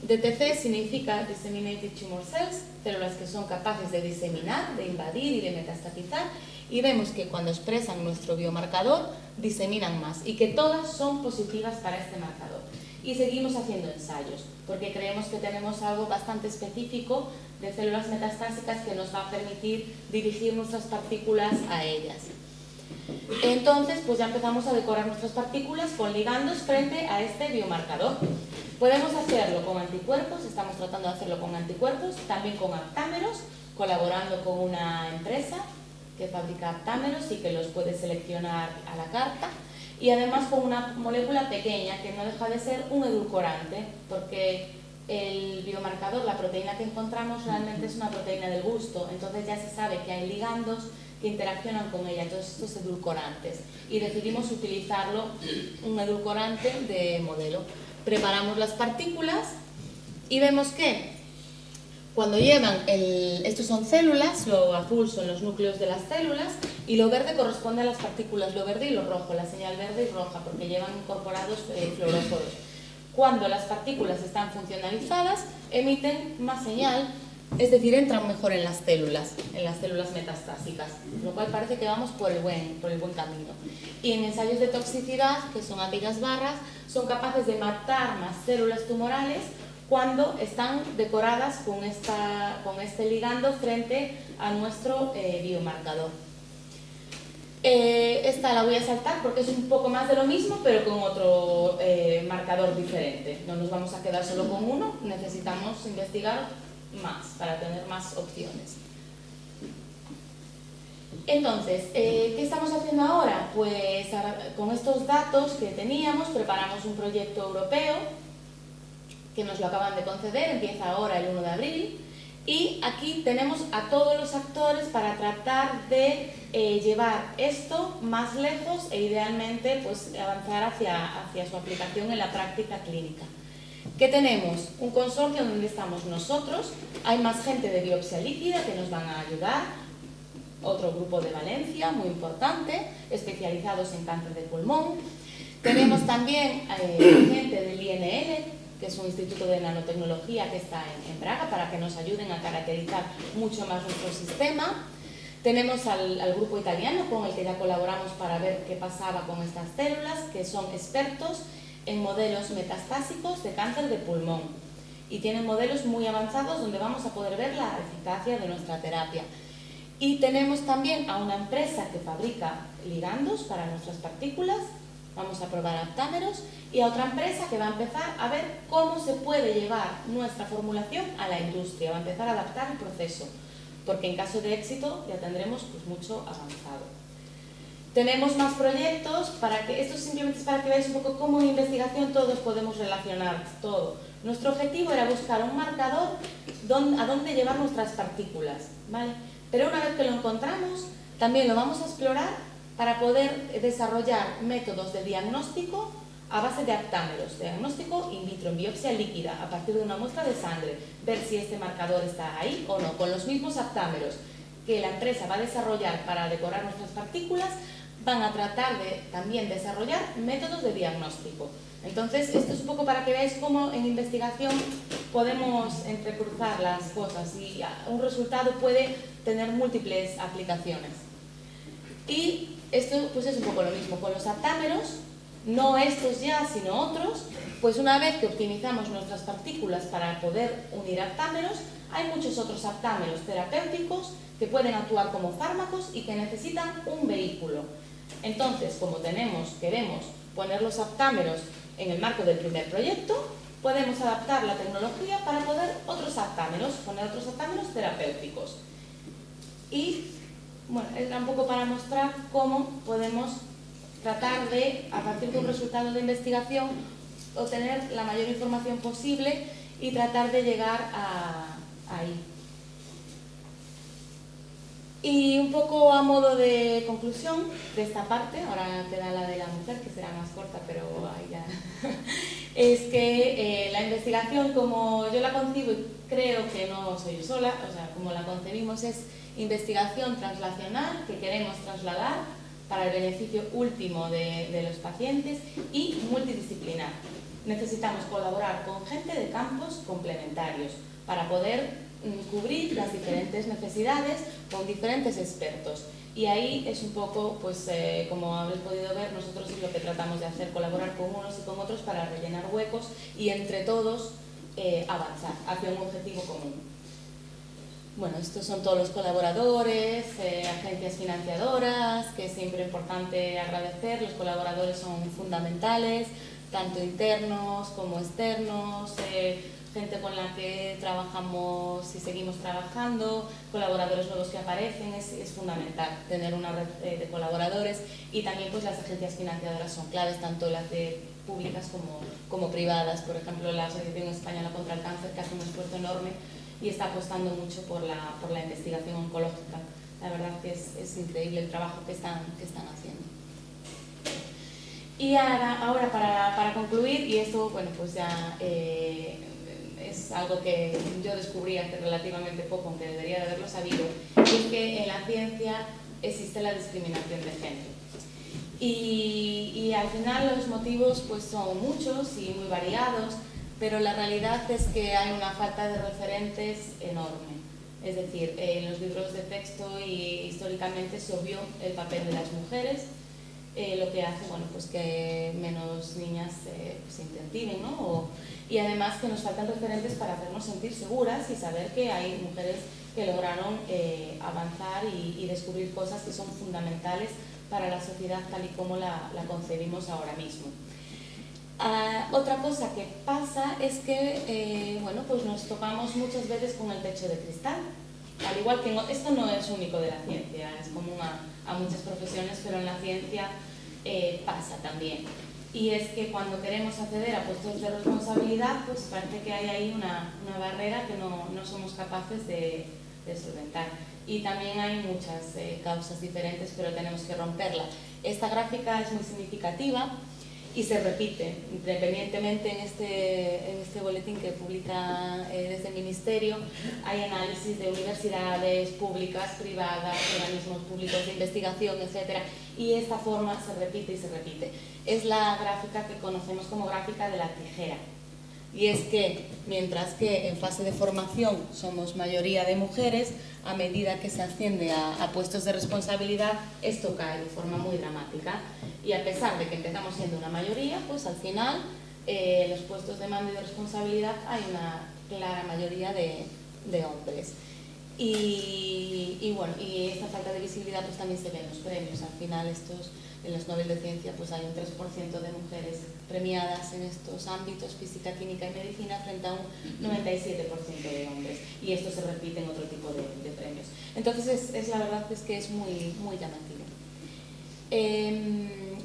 DTC significa Disseminated Tumor Cells, células que son capaces de diseminar, de invadir y de metastatizar, y vemos que cuando expresan nuestro biomarcador, diseminan más, y que todas son positivas para este marcador. Y seguimos haciendo ensayos, porque creemos que tenemos algo bastante específico de células metastásicas que nos va a permitir dirigir nuestras partículas a ellas. Entonces, pues ya empezamos a decorar nuestras partículas con ligandos frente a este biomarcador. Podemos hacerlo con anticuerpos, estamos tratando de hacerlo con anticuerpos, también con aptámeros, colaborando con una empresa que fabrica aptámeros y que los puede seleccionar a la carta. y además con una molécula pequeña que no deja de ser un edulcorante, porque el biomarcador, la proteína que encontramos, realmente es una proteína del gusto, entonces ya se sabe que hay ligandos que interaccionan con ella, todos estos edulcorantes, y decidimos utilizarlo, un edulcorante de modelo. Preparamos las partículas y vemos que cuando llevan, estos son células, lo azul son los núcleos de las células y lo verde corresponde a las partículas, lo verde y lo rojo, la señal verde y roja, porque llevan incorporados fluoróforos. Cuando las partículas están funcionalizadas, emiten más señal, es decir, entran mejor en las células metastásicas, lo cual parece que vamos por el buen camino. Y en ensayos de toxicidad, que son aquellas barras, son capaces de matar más células tumorales cuando están decoradas con este ligando frente a nuestro biomarcador. Esta la voy a saltar porque es un poco más de lo mismo, pero con otro marcador diferente. No nos vamos a quedar solo con uno, necesitamos investigar más para tener más opciones. Entonces, ¿qué estamos haciendo ahora? Pues con estos datos que teníamos, preparamos un proyecto europeo que nos lo acaban de conceder, empieza ahora el 1 de abril, y aquí tenemos a todos los actores para tratar de llevar esto más lejos e idealmente pues, avanzar hacia su aplicación en la práctica clínica. ¿Qué tenemos? Un consorcio donde estamos nosotros, hay más gente de biopsia líquida que nos van a ayudar, otro grupo de Valencia, muy importante, especializados en cáncer de pulmón. Tenemos también gente del INL, que es un instituto de nanotecnología que está en Braga, para que nos ayuden a caracterizar mucho más nuestro sistema. Tenemos al grupo italiano con el que ya colaboramos para ver qué pasaba con estas células, que son expertos en modelos metastásicos de cáncer de pulmón y tienen modelos muy avanzados donde vamos a poder ver la eficacia de nuestra terapia. Y tenemos también a una empresa que fabrica ligandos para nuestras partículas, vamos a probar aptámeros, y a otra empresa que va a empezar a ver cómo se puede llevar nuestra formulación a la industria, va a empezar a adaptar el proceso, porque en caso de éxito ya tendremos pues, mucho avanzado. Tenemos más proyectos, esto simplemente es para que veáis un poco cómo en investigación todos podemos relacionar todo. Nuestro objetivo era buscar un marcador a dónde llevar nuestras partículas, ¿vale? Pero una vez que lo encontramos, también lo vamos a explorar para poder desarrollar métodos de diagnóstico a base de aptámeros, diagnóstico in vitro, en biopsia líquida, a partir de una muestra de sangre, ver si este marcador está ahí o no, con los mismos aptámeros que la empresa va a desarrollar para decorar nuestras partículas, van a tratar de también desarrollar métodos de diagnóstico. Entonces, esto es un poco para que veáis cómo en investigación podemos entrecruzar las cosas y un resultado puede tener múltiples aplicaciones. Y esto pues es un poco lo mismo con los aptámeros, no estos ya, sino otros, pues una vez que optimizamos nuestras partículas para poder unir aptámeros, hay muchos otros aptámeros terapéuticos que pueden actuar como fármacos y que necesitan un vehículo. Entonces, como queremos poner los aptámeros en el marco del primer proyecto, podemos adaptar la tecnología para poner otros aptámeros, terapéuticos. Y bueno, era un poco para mostrar cómo podemos tratar de, a partir de un resultado de investigación, obtener la mayor información posible y tratar de llegar ahí. Y un poco a modo de conclusión de esta parte, ahora queda la de la mujer, que será más corta, pero ahí ya, es que la investigación, como yo la concibo y creo que no soy yo sola, o sea, como la concebimos, es investigación translacional que queremos trasladar para el beneficio último de los pacientes y multidisciplinar. Necesitamos colaborar con gente de campos complementarios para poder cubrir las diferentes necesidades con diferentes expertos. Y ahí es un poco, pues como habréis podido ver, nosotros es lo que tratamos de hacer, colaborar con unos y con otros para rellenar huecos y entre todos avanzar hacia un objetivo común. Bueno, estos son todos los colaboradores, agencias financiadoras, que es siempre importante agradecer. Los colaboradores son fundamentales, tanto internos como externos, gente con la que trabajamos y seguimos trabajando, colaboradores nuevos que aparecen, es fundamental tener una red de colaboradores, y también pues las agencias financiadoras son claves, tanto las de públicas como privadas. Por ejemplo, la Asociación Española contra el Cáncer, que hace un esfuerzo enorme y está apostando mucho por la investigación oncológica. La verdad que es increíble el trabajo que están haciendo. Y ahora para concluir, y esto bueno, pues ya es algo que yo descubrí hace relativamente poco, aunque debería de haberlo sabido, es que en la ciencia existe la discriminación de género. Y al final los motivos pues son muchos y muy variados, pero la realidad es que hay una falta de referentes enorme. Es decir, en los libros de texto y históricamente se obvió el papel de las mujeres, lo que hace bueno, pues que menos niñas se incentiven, ¿no? Y además que nos faltan referentes para hacernos sentir seguras y saber que hay mujeres que lograron avanzar y descubrir cosas que son fundamentales para la sociedad tal y como la concebimos ahora mismo. Otra cosa que pasa es que bueno, pues nos topamos muchas veces con el techo de cristal. Al igual que esto no es único de la ciencia, es común a muchas profesiones, pero en la ciencia pasa también. Y es que cuando queremos acceder a puestos de responsabilidad, pues parece que hay ahí una barrera que no somos capaces de solventar. Y también hay muchas causas diferentes, pero tenemos que romperla. Esta gráfica es muy significativa y se repite, independientemente en este boletín que publica desde el Ministerio, hay análisis de universidades públicas, privadas, organismos públicos de investigación, etc. Y esta forma se repite y se repite. Es la gráfica que conocemos como gráfica de la tijera. Y es que, mientras que en fase de formación somos mayoría de mujeres, a medida que se asciende a puestos de responsabilidad, esto cae de forma muy dramática. Y a pesar de que empezamos siendo una mayoría, pues al final, en los puestos de mando y de responsabilidad hay una clara mayoría de hombres. Y bueno, y esta falta de visibilidad pues también se ve en los premios. Al final en los Nobel de Ciencia pues hay un 3% de mujeres premiadas en estos ámbitos, física, química y medicina, frente a un 97% de hombres. Y esto se repite en otro tipo de premios. Entonces la verdad es que es muy, muy llamativo.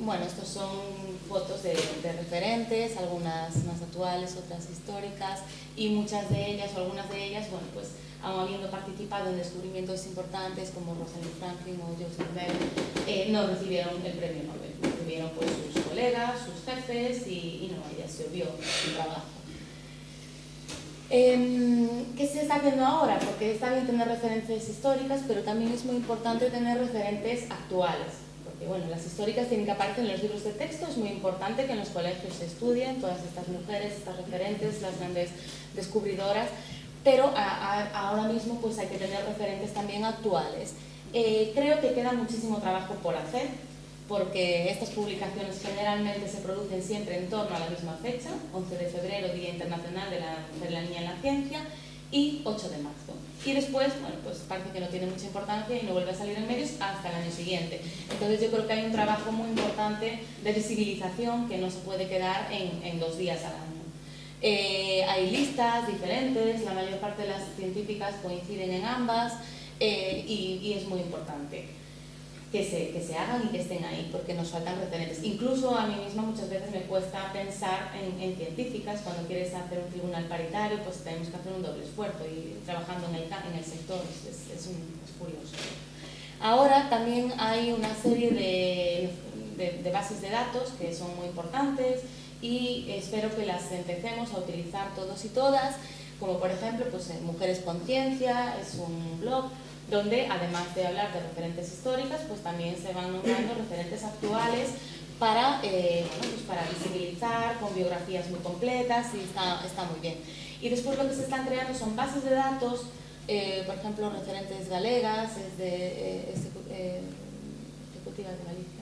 Bueno, estos son fotos de referentes, algunas más actuales, otras históricas, y muchas de ellas, o algunas de ellas, bueno, pues aun habiendo participado en descubrimientos importantes como Rosalind Franklin o Joseph Bell, no recibieron el premio Nobel, lo recibieron pues sus colegas, sus jefes, y no, ella se obvió su trabajo. ¿Qué se está haciendo ahora? Porque está bien tener referencias históricas, pero también es muy importante tener referentes actuales. Porque bueno, las históricas tienen que aparecer en los libros de texto, es muy importante que en los colegios se estudien todas estas mujeres, estas referentes, las grandes descubridoras, pero ahora mismo pues hay que tener referentes también actuales. Creo que queda muchísimo trabajo por hacer, porque estas publicaciones generalmente se producen siempre en torno a la misma fecha, 11 de febrero, Día Internacional de la Mujer y la Niña en la Ciencia, y 8 de marzo. Y después, bueno, pues parece que no tiene mucha importancia y no vuelve a salir en medios hasta el año siguiente. Entonces yo creo que hay un trabajo muy importante de visibilización que no se puede quedar en 2 días al año. Hay listas diferentes, la mayor parte de las científicas coinciden en ambas, y es muy importante que se hagan y que estén ahí, porque nos faltan referentes. Incluso a mí misma muchas veces me cuesta pensar en científicas. Cuando quieres hacer un tribunal paritario, pues tenemos que hacer un doble esfuerzo, y trabajando en el sector es curioso. Ahora también hay una serie de bases de datos que son muy importantes, y espero que las empecemos a utilizar todos y todas, como por ejemplo pues, Mujeres con Ciencia, es un blog donde además de hablar de referentes históricas, pues también se van nombrando referentes actuales para, bueno, pues para visibilizar, con biografías muy completas, y está muy bien. Y después lo que se están creando son bases de datos, por ejemplo, referentes galegas, es de Ejecutiva de Galicia,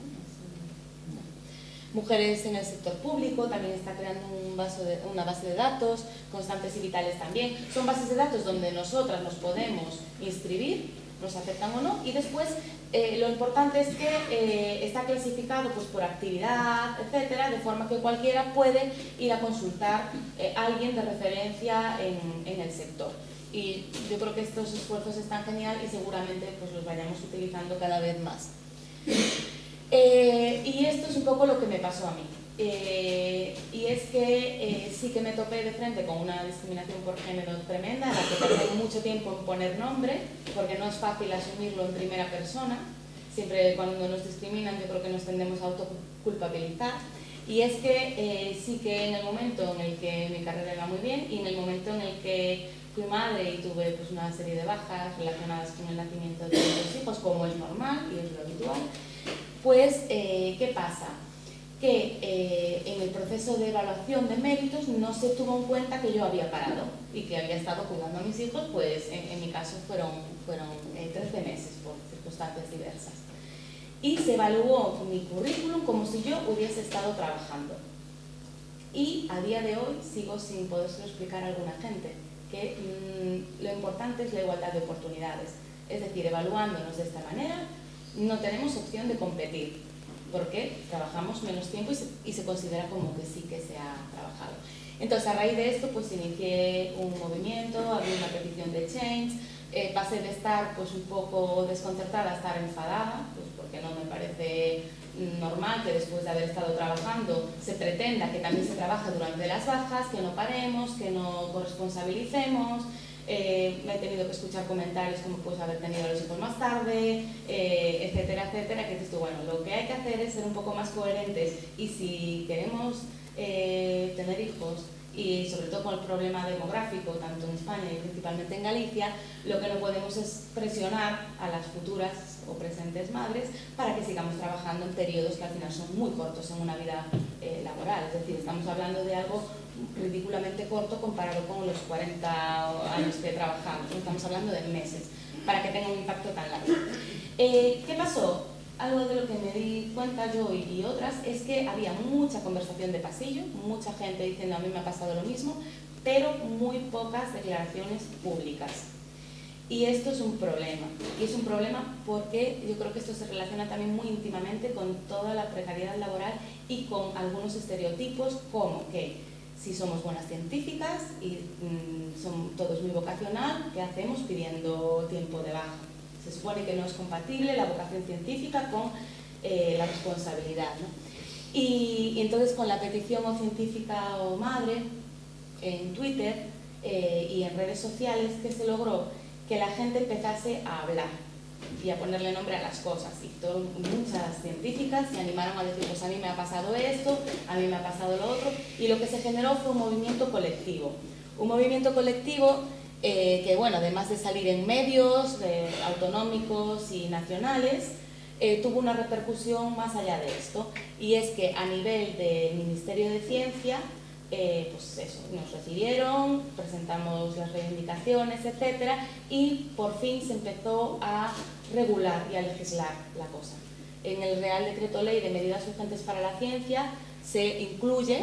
Mujeres en el sector público, también está creando una base de datos, Constantes y Vitales también. Son bases de datos donde nosotras nos podemos inscribir, nos aceptan o no, y después Lo importante es que está clasificado pues, por actividad, etcétera, de forma que cualquiera puede ir a consultar a alguien de referencia en el sector. Y yo creo que estos esfuerzos están genial y seguramente pues, los vayamos utilizando cada vez más. Y esto es un poco lo que me pasó a mí. Y es que sí que me topé de frente con una discriminación por género tremenda, a la que tardé mucho tiempo en poner nombre, porque no es fácil asumirlo en primera persona. Siempre cuando nos discriminan yo creo que nos tendemos a autoculpabilizar. Y es que sí que en el momento en el que mi carrera iba muy bien y en el momento en el que fui madre y tuve pues, una serie de bajas relacionadas con el nacimiento de los hijos, como es normal y es lo habitual, pues ¿qué pasa? Que en el proceso de evaluación de méritos no se tuvo en cuenta que yo había parado y que había estado cuidando a mis hijos, pues en mi caso fueron 13 meses por circunstancias diversas. Y se evaluó mi currículum como si yo hubiese estado trabajando. Y a día de hoy sigo sin podérselo explicar a alguna gente, que lo importante es la igualdad de oportunidades. Es decir, evaluándonos de esta manera no tenemos opción de competir, porque trabajamos menos tiempo y se considera como que sí que se ha trabajado. Entonces, a raíz de esto, pues inicié un movimiento, abrí una petición de Change, pasé de estar pues un poco desconcertada a estar enfadada, pues porque no me parece normal que después de haber estado trabajando se pretenda que también se trabaje durante las bajas, que no paremos, que no corresponsabilicemos. Me he tenido que escuchar comentarios como pues haber tenido a los hijos más tarde, etcétera, etcétera, que dices tú, bueno, lo que hay que hacer es ser un poco más coherentes y si queremos tener hijos y sobre todo con el problema demográfico, tanto en España y principalmente en Galicia, lo que no podemos es presionar a las futuras o presentes madres para que sigamos trabajando en periodos que al final son muy cortos en una vida laboral, es decir, estamos hablando de algo ridículamente corto comparado con los 40 años que trabajamos, estamos hablando de meses, para que tenga un impacto tan largo. ¿Qué pasó? Algo de lo que me di cuenta yo y otras es que había mucha conversación de pasillo, mucha gente diciendo a mí me ha pasado lo mismo, pero muy pocas declaraciones públicas. Y esto es un problema, y es un problema porque yo creo que esto se relaciona también muy íntimamente con toda la precariedad laboral y con algunos estereotipos como que si somos buenas científicas y todo es muy vocacional, ¿qué hacemos pidiendo tiempo de baja? Se supone que no es compatible la vocación científica con la responsabilidad, ¿no? Y entonces con la petición o científica o madre en Twitter y en redes sociales, ¿qué se logró? Que la gente empezase a hablar y a ponerle nombre a las cosas. Y muchas científicas se animaron a decir, pues a mí me ha pasado esto, a mí me ha pasado lo otro, y lo que se generó fue un movimiento colectivo. Un movimiento colectivo que, bueno, además de salir en medios autonómicos y nacionales, tuvo una repercusión más allá de esto, y es que a nivel del Ministerio de Ciencia, pues eso, nos recibieron, presentamos las reivindicaciones, etcétera, y por fin se empezó a regular y a legislar la cosa. En el Real Decreto Ley de Medidas Urgentes para la Ciencia se incluye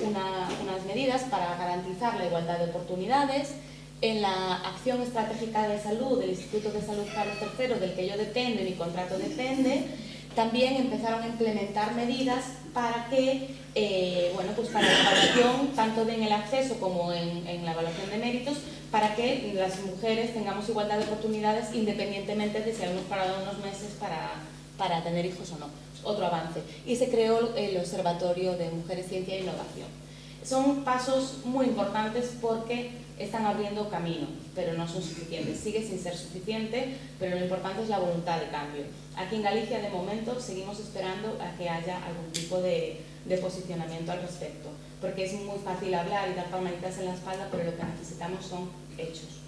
unas medidas para garantizar la igualdad de oportunidades. En la Acción Estratégica de Salud del Instituto de Salud Carlos III, del que yo dependo y mi contrato depende, también empezaron a implementar medidas para que, bueno, pues para la evaluación, tanto en el acceso como en la evaluación de méritos, para que las mujeres tengamos igualdad de oportunidades independientemente de si hemos parado unos meses para tener hijos o no. Otro avance. Y se creó el Observatorio de Mujeres, Ciencia e Innovación. Son pasos muy importantes porque están abriendo camino, pero no son suficientes. Sigue sin ser suficiente, pero lo importante es la voluntad de cambio. Aquí en Galicia, de momento, seguimos esperando a que haya algún tipo de posicionamiento al respecto, porque es muy fácil hablar y dar palmaditas en la espalda, pero lo que necesitamos son hechos.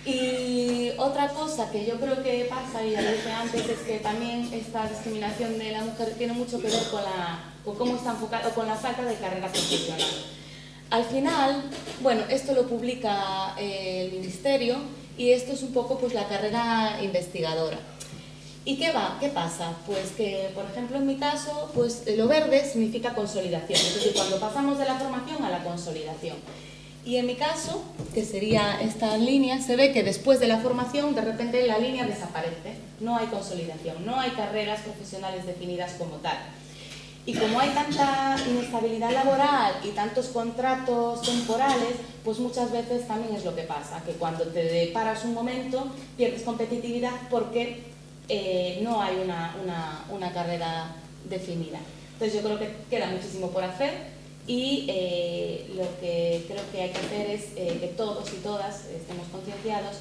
Y otra cosa que yo creo que pasa, y ya lo dije antes, es que también esta discriminación de la mujer tiene mucho que ver con cómo está enfocado, con la falta de carrera profesional. Al final, bueno, esto lo publica el Ministerio y esto es un poco pues la carrera investigadora. ¿Y qué pasa? Pues que, por ejemplo, en mi caso, pues lo verde significa consolidación, es decir, cuando pasamos de la formación a la consolidación. Y en mi caso, que sería esta línea, se ve que después de la formación, de repente la línea desaparece. No hay consolidación, no hay carreras profesionales definidas como tal. Y como hay tanta inestabilidad laboral y tantos contratos temporales, pues muchas veces también es lo que pasa, que cuando te paras un momento pierdes competitividad porque no hay una carrera definida. Entonces yo creo que queda muchísimo por hacer. Y lo que creo que hay que hacer es que todos y todas estemos concienciados.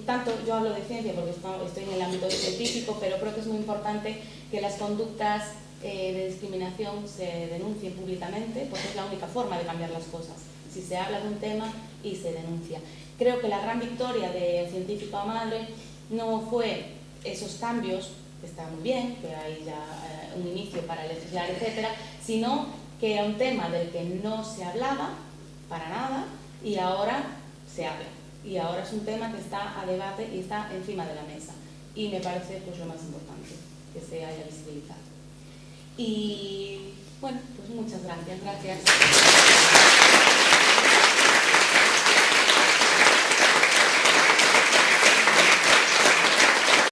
Tanto yo hablo de ciencia porque estoy en el ámbito científico, pero creo que es muy importante que las conductas de discriminación se denuncien públicamente, porque es la única forma de cambiar las cosas. Si se habla de un tema y se denuncia. Creo que la gran victoria de Científica Madre no fue esos cambios, que está muy bien, que hay ya un inicio para legislar, etcétera, sino que era un tema del que no se hablaba para nada y ahora se habla. Y ahora es un tema que está a debate y está encima de la mesa. Y me parece pues lo más importante, que se haya visibilizado. Y bueno, pues muchas gracias.